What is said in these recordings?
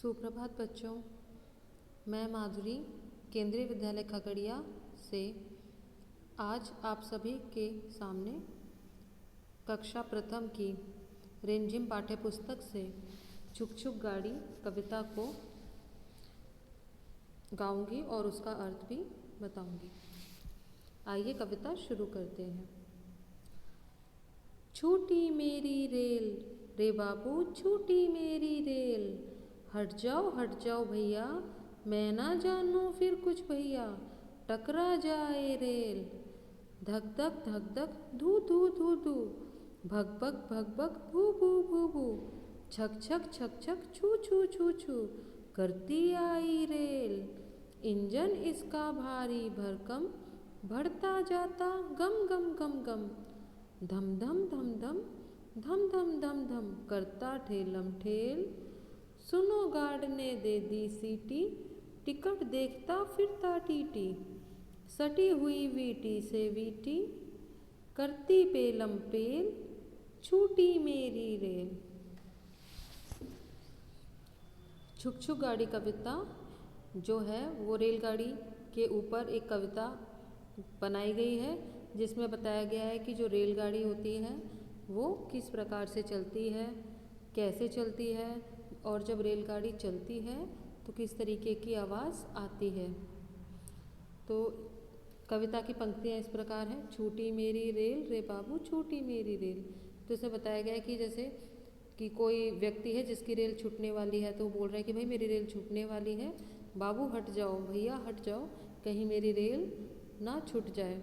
सुप्रभात बच्चों, मैं माधुरी केंद्रीय विद्यालय खगड़िया से आज आप सभी के सामने कक्षा प्रथम की रिमझिम पाठ्यपुस्तक से छुक छुक गाड़ी कविता को गाऊंगी और उसका अर्थ भी बताऊंगी। आइए कविता शुरू करते हैं। छूटी मेरी रेल रे बाबू, छूटी मेरी रेल, हट जाओ भैया, मैं ना जानूं फिर कुछ भैया, टकरा जाए रेल। धक धक धू धू धू धू, भग भग भू भू भू, छक छक छू छू छू छू, करती आई रेल। इंजन इसका भारी भरकम, बढ़ता जाता गम गम गम गम, धम धम धम धम धम धम धम धम, करता ठेलम ठेल। सुनो गार्ड ने दे दी सीटी, टिकट देखता फिरता टीटी, सटी हुई वीटी से वीटी, करती पेलम पेल, छूटी मेरी रेल। छुक छुक गाड़ी कविता जो है वो रेलगाड़ी के ऊपर एक कविता बनाई गई है, जिसमें बताया गया है कि जो रेलगाड़ी होती है वो किस प्रकार से चलती है, कैसे चलती है, और जब रेलगाड़ी चलती है तो किस तरीके की आवाज़ आती है। तो कविता की पंक्तियाँ इस प्रकार हैं। छूटी मेरी रेल रे बाबू, छूटी मेरी रेल। तो इसमें बताया गया है कि जैसे कि कोई व्यक्ति है जिसकी रेल छूटने वाली है, तो वो बोल रहा है कि भाई मेरी रेल छूटने वाली है, बाबू हट जाओ, भैया हट जाओ, कहीं मेरी रेल ना छूट जाए,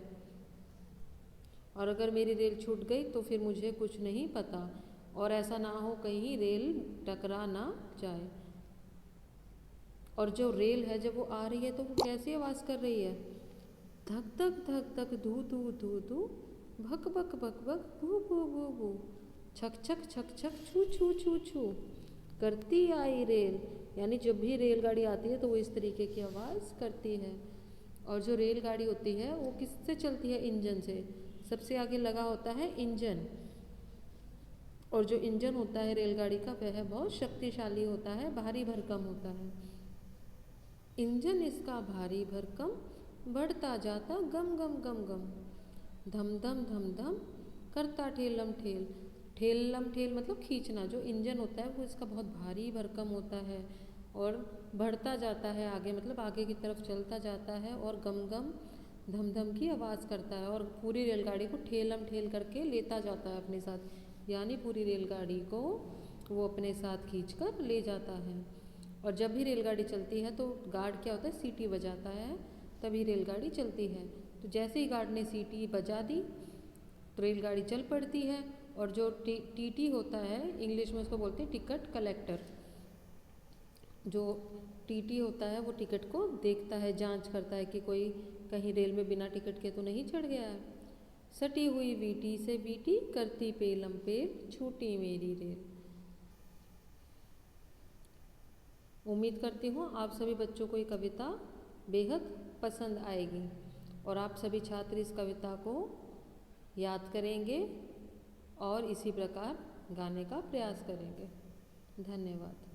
और अगर मेरी रेल छूट गई तो फिर मुझे कुछ नहीं पता, और ऐसा ना हो कहीं रेल टकरा ना जाए। और जो रेल है जब वो आ रही है तो वो कैसी आवाज़ कर रही है? धक धक धू धू धू धू, भक भक भू भू भू, छक छक छू छू छू छू, करती आई रेल। यानी जब भी रेलगाड़ी आती है तो वो इस तरीके की आवाज़ करती है। और जो रेलगाड़ी होती है वो किससे चलती है? इंजन से। सबसे आगे लगा होता है इंजन, और जो इंजन होता है रेलगाड़ी का वह बहुत शक्तिशाली होता है, भारी भरकम होता है। इंजन इसका भारी भरकम, बढ़ता जाता गम गम गम गम, धम धम धम, करता ठेलम ठेल। ठेलम ठेल मतलब खींचना। जो इंजन होता है वो इसका बहुत भारी भरकम होता है और बढ़ता जाता है आगे, मतलब आगे की तरफ चलता जाता है, और गम गम धम धम की आवाज़ करता है, और पूरी रेलगाड़ी को ठेलम ठेल करके लेता जाता है अपने साथ। यानी पूरी रेलगाड़ी को वो अपने साथ खींचकर ले जाता है। और जब भी रेलगाड़ी चलती है तो गार्ड क्या होता है? सीटी बजाता है, तभी रेलगाड़ी चलती है। तो जैसे ही गार्ड ने सीटी बजा दी तो रेलगाड़ी चल पड़ती है। और जो टीटी होता है, इंग्लिश में उसको बोलते हैं टिकट कलेक्टर। जो टीटी होता है वो टिकट को देखता है, जांच करता है कि कोई कहीं रेल में बिना टिकट के तो नहीं चढ़ गया है। सटी हुई वीटी से वीटी, करती पेलम पेल, छूटी मेरी रेल। उम्मीद करती हूँ आप सभी बच्चों को ये कविता बेहद पसंद आएगी, और आप सभी छात्र इस कविता को याद करेंगे और इसी प्रकार गाने का प्रयास करेंगे। धन्यवाद।